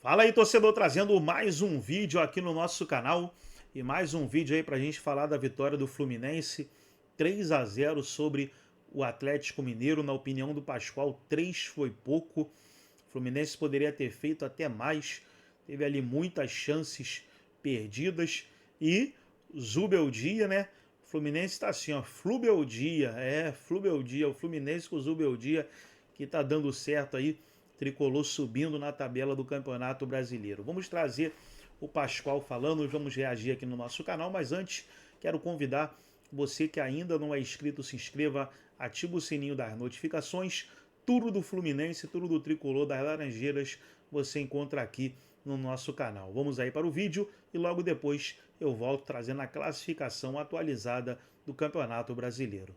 Fala aí, torcedor, trazendo mais um vídeo aqui no nosso canal e mais um vídeo aí pra gente falar da vitória do Fluminense 3-0 sobre o Atlético Mineiro. Na opinião do Pascoal, 3 foi pouco. O Fluminense poderia ter feito até mais, teve ali muitas chances perdidas e Zubeldia, né? O Fluminense tá assim, ó, Flubeldia, Flubeldia, o Fluminense com o Zubeldia que tá dando certo aí. Tricolor subindo na tabela do Campeonato Brasileiro. Vamos trazer o Pascoal falando, vamos reagir aqui no nosso canal, mas antes quero convidar você que ainda não é inscrito, se inscreva, ativa o sininho das notificações, tudo do Fluminense, tudo do Tricolor, das Laranjeiras, você encontra aqui no nosso canal. Vamos aí para o vídeo e logo depois eu volto trazendo a classificação atualizada do Campeonato Brasileiro.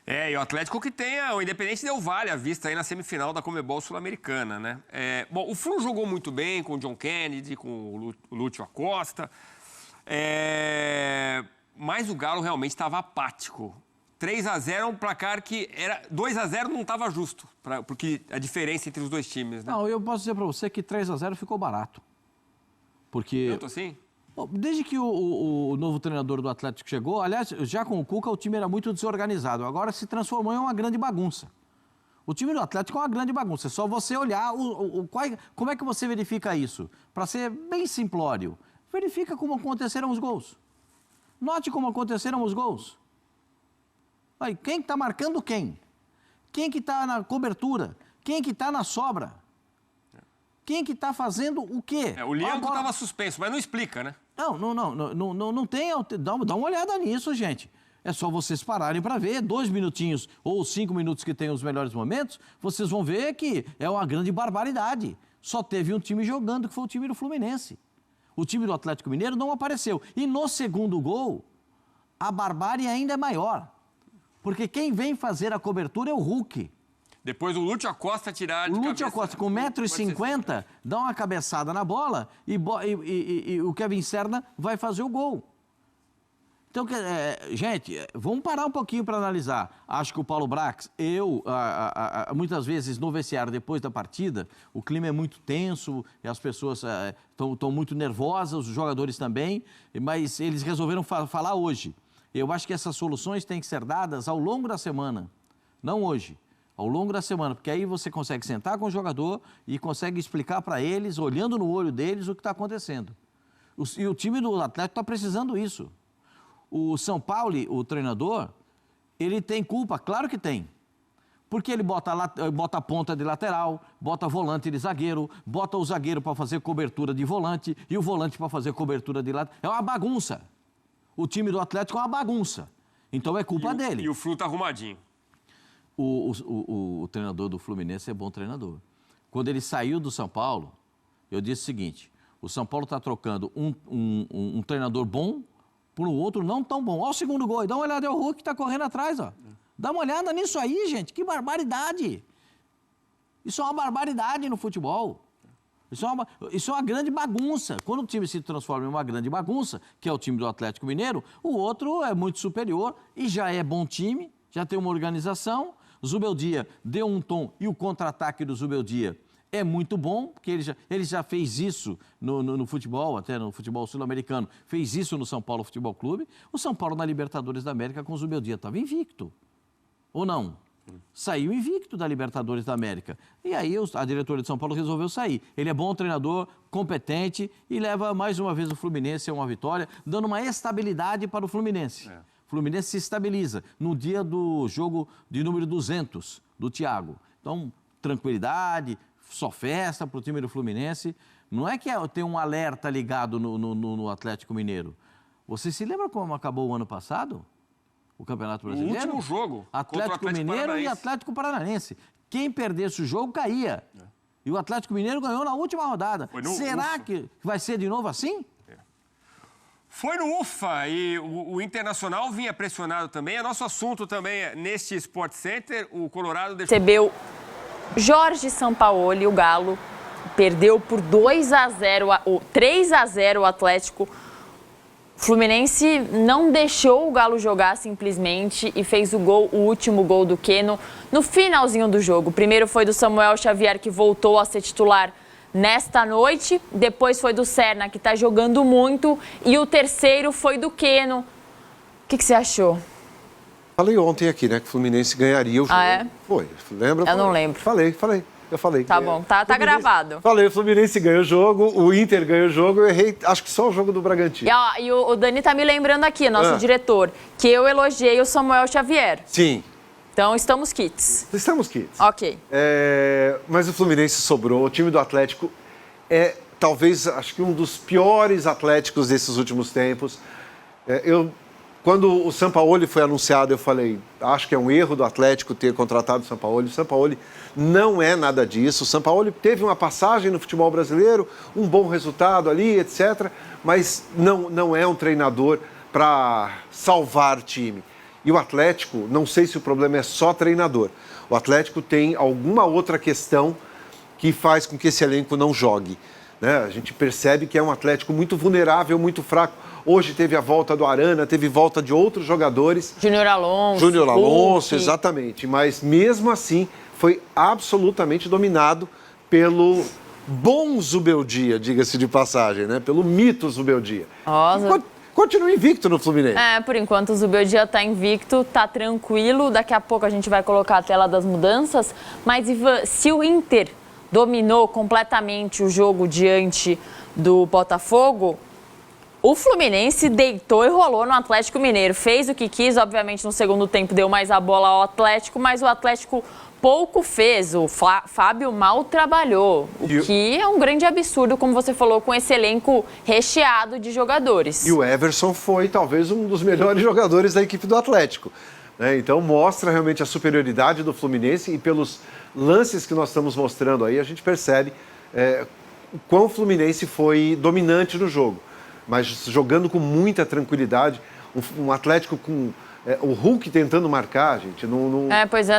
E o Atlético que tem o Independente Del Valle à vista aí na semifinal da Conmebol Sul-Americana, né? Bom, o Flu jogou muito bem com o John Kennedy, com o Lúcio Acosta, mas o Galo realmente estava apático. 3-0 é um placar que era 2-0 não estava justo, porque a diferença entre os dois times, né? Não, eu posso dizer para você que 3-0 ficou barato. Porque... Tanto assim? Desde que o novo treinador do Atlético chegou, aliás, já com o Cuca o time era muito desorganizado, agora se transformou em uma grande bagunça. O time do Atlético é uma grande bagunça, é só você olhar como é que você verifica isso. Para ser bem simplório, verifica como aconteceram os gols. Note como aconteceram os gols. Aí, quem está marcando quem? Quem que está na cobertura? Quem que está na sobra? Quem que está fazendo o quê? O Lianco estava suspenso, mas não explica, né? Não tem... Dá uma olhada nisso, gente. É só vocês pararem para ver, 2 minutinhos ou 5 minutos que tem os melhores momentos, vocês vão ver que é uma grande barbaridade. Só teve um time jogando, que foi o time do Fluminense. O time do Atlético Mineiro não apareceu. E no segundo gol, a barbárie ainda é maior. Porque quem vem fazer a cobertura é o Hulk. Depois o Lúcio Acosta tirar de cabeça. O Lúcio Acosta, com 1,50 m, dá uma cabeçada na bola e o Kevin Serna vai fazer o gol. Então, gente, vamos parar um pouquinho para analisar. Acho que o Paulo Brax, muitas vezes no vestiário depois da partida, o clima é muito tenso, e as pessoas estão muito nervosas, os jogadores também, mas eles resolveram falar hoje. Eu acho que essas soluções têm que ser dadas ao longo da semana, não hoje. Ao longo da semana, porque aí você consegue sentar com o jogador e consegue explicar para eles, olhando no olho deles, o que está acontecendo. E o time do Atlético está precisando isso. O São Paulo, o treinador, ele tem culpa? Claro que tem. Porque ele bota a ponta de lateral, bota volante de zagueiro, bota o zagueiro para fazer cobertura de volante e o volante para fazer cobertura de lateral. É uma bagunça. O time do Atlético é uma bagunça. Então é culpa dele. E o Flu está arrumadinho. O treinador do Fluminense é bom treinador. Quando ele saiu do São Paulo, eu disse o seguinte: o São Paulo está trocando um treinador bom por um outro não tão bom. Olha o segundo gol, dá uma olhada, é o Hulk que está correndo atrás, ó. Dá uma olhada nisso aí, gente, que barbaridade. Isso é uma barbaridade no futebol. Isso é uma grande bagunça. Quando o time se transforma em uma grande bagunça, que é o time do Atlético Mineiro, o outro é muito superior e já é bom time, já tem uma organização. Zubeldia deu um tom e o contra-ataque do Zubeldia é muito bom, porque ele já fez isso no futebol, até no futebol sul-americano, fez isso no São Paulo Futebol Clube. O São Paulo na Libertadores da América com o Zubeldia estava invicto, ou não? Saiu invicto da Libertadores da América. E aí a diretoria de São Paulo resolveu sair. Ele é bom treinador, competente e leva mais uma vez o Fluminense a uma vitória, dando uma estabilidade para o Fluminense. O Fluminense se estabiliza no dia do jogo de número 200 do Thiago. Então, tranquilidade, só festa para o time do Fluminense. Não é que tem um alerta ligado no Atlético Mineiro. Você se lembra como acabou o ano passado? O Campeonato Brasileiro? O último jogo. Atlético Mineiro e Atlético Paranaense. Quem perdesse o jogo caía. E o Atlético Mineiro ganhou na última rodada. Será que vai ser de novo assim? Foi no UFA e o Internacional vinha pressionado também. É nosso assunto também neste Sport Center. O Colorado recebeu Jorge Sampaoli, o Galo, perdeu por 2-0, 3-0 o Atlético. O Fluminense não deixou o Galo jogar simplesmente e fez o último gol do Keno no finalzinho do jogo. O primeiro foi do Samuel Xavier, que voltou a ser titular nesta noite. Depois foi do Serna, que está jogando muito. E o terceiro foi do Keno. O que você achou? Falei ontem aqui, né, que o Fluminense ganharia o jogo. Ah, é? Foi, lembra? Eu não lembro. Eu falei. Tá bom, tá gravado. Falei, o Fluminense ganhou o jogo, o Inter ganhou o jogo, eu errei, acho que só o jogo do Bragantino. E o Dani tá me lembrando aqui, nosso diretor, que eu elogiei o Samuel Xavier. Sim. Então, estamos quites. Estamos quites. Ok. Mas o Fluminense sobrou, o time do Atlético é talvez, acho que um dos piores Atléticos desses últimos tempos. Quando o Sampaoli foi anunciado, eu falei, acho que é um erro do Atlético ter contratado o Sampaoli. O Sampaoli não é nada disso. O Sampaoli teve uma passagem no futebol brasileiro, um bom resultado ali, etc. Mas não é um treinador para salvar time. E o Atlético, não sei se o problema é só treinador. O Atlético tem alguma outra questão que faz com que esse elenco não jogue, né? A gente percebe que é um Atlético muito vulnerável, muito fraco. Hoje teve a volta do Arana, teve volta de outros jogadores. Júnior Alonso, exatamente. Mas mesmo assim, foi absolutamente dominado pelo bom Zubeldia, diga-se de passagem, né? Pelo mito Zubeldia. Continua invicto no Fluminense. Por enquanto o Zubeldia tá invicto, tá tranquilo. Daqui a pouco a gente vai colocar a tela das mudanças. Mas, Ivan, se o Inter dominou completamente o jogo diante do Botafogo, o Fluminense deitou e rolou no Atlético Mineiro. Fez o que quis, obviamente no segundo tempo deu mais a bola ao Atlético, mas o Atlético pouco fez. O Fábio mal trabalhou, o que é um grande absurdo, como você falou, com esse elenco recheado de jogadores. E o Everson foi talvez um dos melhores jogadores da equipe do Atlético, né? Então mostra realmente a superioridade do Fluminense e pelos lances que nós estamos mostrando aí, a gente percebe o quão o Fluminense foi dominante no jogo. Mas jogando com muita tranquilidade, um Atlético com o Hulk tentando marcar, gente.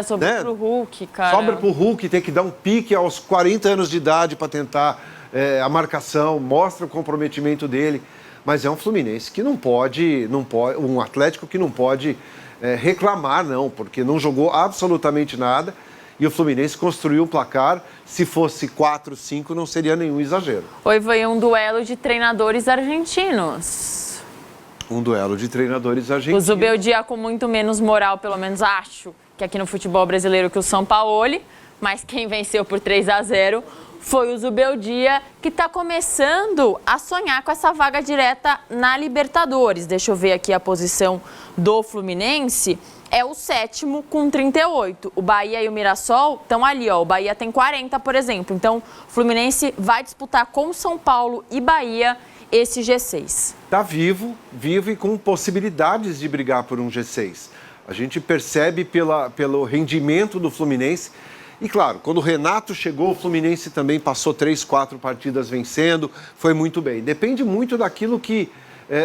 Sobrou pro Hulk, cara. Sobra pro Hulk ter que dar um pique aos 40 anos de idade para tentar a marcação, mostra o comprometimento dele. Mas é um Fluminense que não pode um Atlético que não pode reclamar, não, porque não jogou absolutamente nada. E o Fluminense construiu um placar. Se fosse 4-5, não seria nenhum exagero. Oi, foi um duelo de treinadores argentinos. Um duelo de treinadores argentinos. O Zubeldia com muito menos moral, pelo menos acho, que aqui no futebol brasileiro que o Sampaoli. Mas quem venceu por 3-0 foi o Zubeldia, que está começando a sonhar com essa vaga direta na Libertadores. Deixa eu ver aqui a posição do Fluminense. É o 7º com 38. O Bahia e o Mirassol estão ali, ó. O Bahia tem 40, por exemplo. Então, o Fluminense vai disputar com São Paulo e Bahia esse G6. Está vivo e com possibilidades de brigar por um G6. A gente percebe pelo rendimento do Fluminense. E, claro, quando o Renato chegou, o Fluminense também passou 3, 4 partidas vencendo. Foi muito bem. Depende muito daquilo que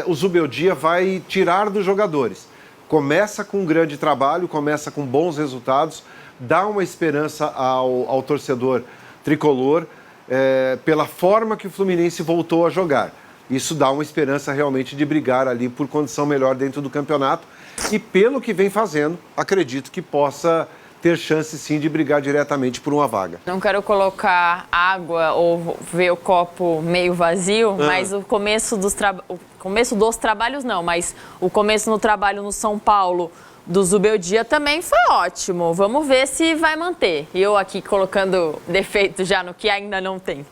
o Zubeldia vai tirar dos jogadores. Começa com um grande trabalho, começa com bons resultados, dá uma esperança ao torcedor tricolor pela forma que o Fluminense voltou a jogar. Isso dá uma esperança realmente de brigar ali por condição melhor dentro do campeonato. E pelo que vem fazendo, acredito que possa ter chance sim de brigar diretamente por uma vaga. Não quero colocar água ou ver o copo meio vazio, mas o começo dos trabalhos não, mas o começo no trabalho no São Paulo do Zubeldia também foi ótimo. Vamos ver se vai manter. Eu aqui colocando defeito já no que ainda não tem.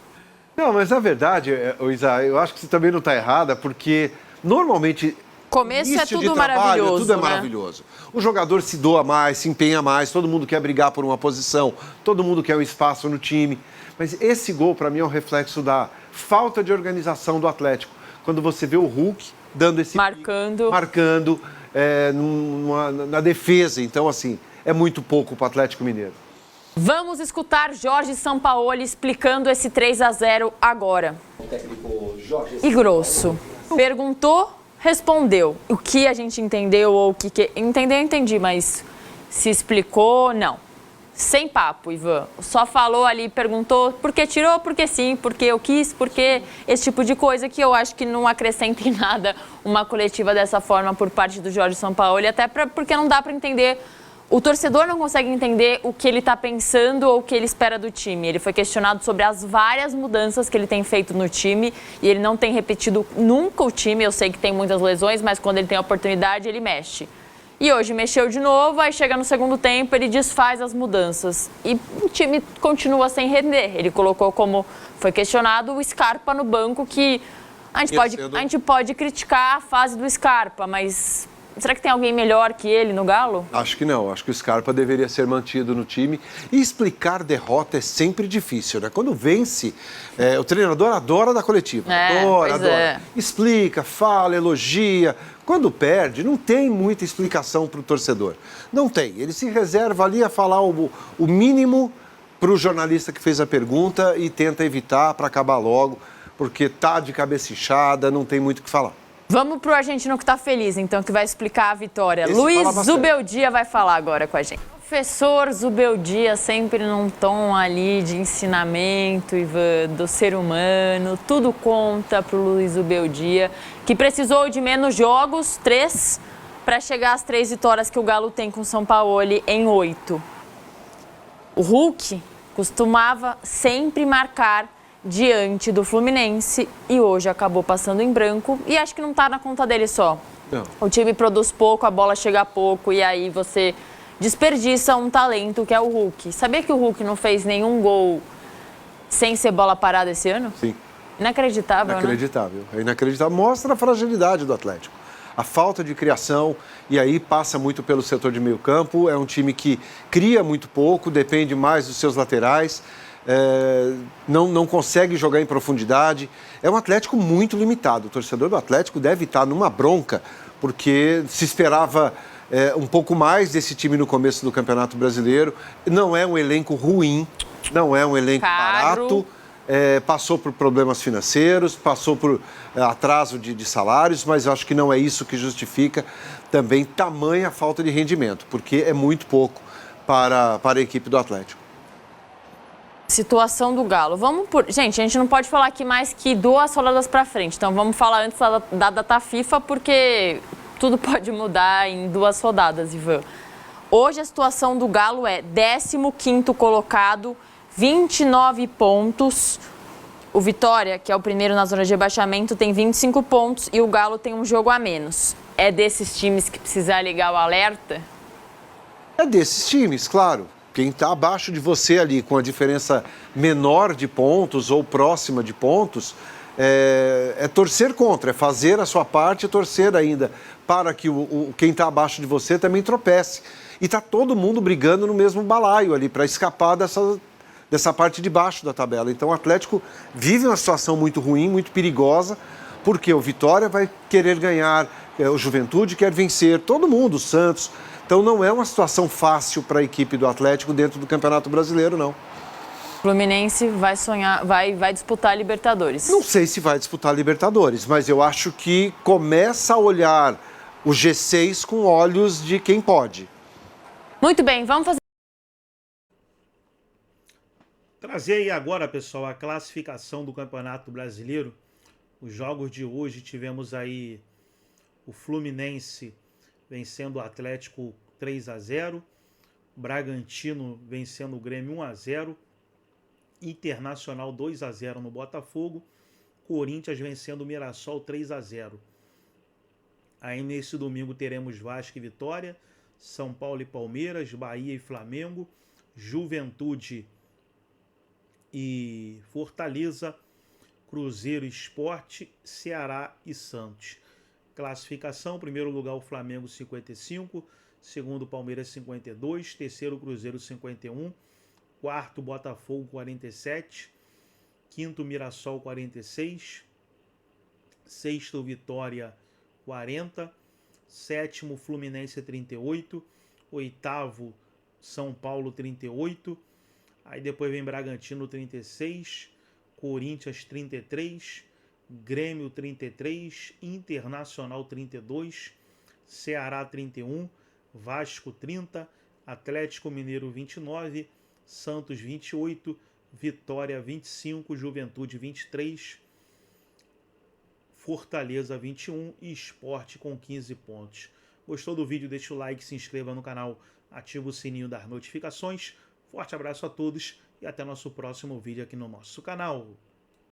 Não, mas na verdade, Isa, eu acho que você também não está errada, porque normalmente começo é tudo maravilhoso. Tudo é maravilhoso. O jogador se doa mais, se empenha mais, todo mundo quer brigar por uma posição, todo mundo quer um espaço no time. Mas esse gol, para mim, é um reflexo da falta de organização do Atlético. Quando você vê o Hulk dando esse... Marcando na defesa. Então, assim, é muito pouco para o Atlético Mineiro. Vamos escutar Jorge Sampaoli explicando esse 3-0 agora. E grosso. Perguntou... Respondeu. O que a gente entendeu ou o que... Entendeu, entendi, mas se explicou, não. sem papo, Ivan. Só falou ali, perguntou por que tirou, por que sim, por que eu quis, por que esse tipo de coisa que eu acho que não acrescenta em nada uma coletiva dessa forma por parte do Jorge Sampaoli, até porque não dá para entender. O torcedor não consegue entender o que ele está pensando ou o que ele espera do time. Ele foi questionado sobre as várias mudanças que ele tem feito no time e ele não tem repetido nunca o time. Eu sei que tem muitas lesões, mas quando ele tem a oportunidade, ele mexe. E hoje mexeu de novo, aí chega no segundo tempo, ele desfaz as mudanças. E o time continua sem render. Ele colocou, como foi questionado, o Scarpa no banco, que a gente pode criticar a fase do Scarpa, mas será que tem alguém melhor que ele no Galo? Acho que não. Acho que o Scarpa deveria ser mantido no time. E explicar derrota é sempre difícil, né? Quando vence, o treinador adora dar coletiva. Adora. Explica, fala, elogia. Quando perde, não tem muita explicação para o torcedor. Não tem. Ele se reserva ali a falar o mínimo para o jornalista que fez a pergunta e tenta evitar para acabar logo, porque tá de cabeça inchada, não tem muito o que falar. Vamos pro argentino que tá feliz, então, que vai explicar a vitória. Luiz Zubeldia vai falar agora com a gente. Professor Zubeldia, sempre num tom ali de ensinamento, Ivan, do ser humano. Tudo conta pro Luiz Zubeldia, que precisou de menos jogos, 3, para chegar às 3 vitórias que o Galo tem com o Sampaoli em 8. O Hulk costumava sempre marcar diante do Fluminense e hoje acabou passando em branco e acho que não está na conta dele só. Não. O time produz pouco, a bola chega pouco e aí você desperdiça um talento que é o Hulk. Sabia que o Hulk não fez nenhum gol sem ser bola parada esse ano? Sim. Inacreditável, Inacreditável. É inacreditável. Mostra a fragilidade do Atlético. A falta de criação, e aí passa muito pelo setor de meio campo. É um time que cria muito pouco, depende mais dos seus laterais. Não consegue jogar em profundidade. É um Atlético muito limitado. O torcedor do Atlético deve estar numa bronca, porque se esperava um pouco mais desse time no começo do Campeonato Brasileiro. Não é um elenco ruim, não é um elenco barato. Passou por problemas financeiros, passou por atraso de salários, mas acho que não é isso que justifica também tamanha falta de rendimento, porque é muito pouco para a equipe do Atlético. Situação do Galo. Gente, a gente não pode falar aqui mais que 2 rodadas para frente. Então vamos falar antes da data FIFA, porque tudo pode mudar em 2 rodadas, Ivan. Hoje a situação do Galo é 15º colocado, 29 pontos. O Vitória, que é o primeiro na zona de rebaixamento, tem 25 pontos e o Galo tem um jogo a menos. É desses times que precisa ligar o alerta? É desses times, claro. Quem está abaixo de você ali, com a diferença menor de pontos ou próxima de pontos, é torcer contra, é fazer a sua parte e torcer ainda para que quem está abaixo de você também tropece. E está todo mundo brigando no mesmo balaio ali para escapar dessa parte de baixo da tabela. Então o Atlético vive uma situação muito ruim, muito perigosa, porque o Vitória vai querer ganhar, o Juventude quer vencer, todo mundo, o Santos. Então não é uma situação fácil para a equipe do Atlético dentro do Campeonato Brasileiro, não. O Fluminense vai disputar a Libertadores. Não sei se vai disputar a Libertadores, mas eu acho que começa a olhar o G6 com olhos de quem pode. Muito bem, vamos fazer... Trazer aí agora, pessoal, a classificação do Campeonato Brasileiro. Os jogos de hoje tivemos aí o Fluminense vencendo o Atlético 3-0, Bragantino vencendo o Grêmio 1-0, Internacional 2-0 no Botafogo, Corinthians vencendo o Mirassol 3-0. Aí nesse domingo teremos Vasco e Vitória, São Paulo e Palmeiras, Bahia e Flamengo, Juventude e Fortaleza, Cruzeiro e Sport, Ceará e Santos. Classificação, primeiro lugar o Flamengo 55, segundo Palmeiras 52, terceiro Cruzeiro 51, quarto Botafogo 47, quinto Mirassol 46, sexto Vitória 40, sétimo Fluminense 38, oitavo São Paulo 38, aí depois vem Bragantino 36, Corinthians 33, Grêmio 33, Internacional 32, Ceará 31, Vasco 30, Atlético Mineiro 29, Santos 28, Vitória 25, Juventude 23, Fortaleza 21 e Sport com 15 pontos. Gostou do vídeo? Deixa o like, se inscreva no canal, ativa o sininho das notificações. Forte abraço a todos e até nosso próximo vídeo aqui no nosso canal.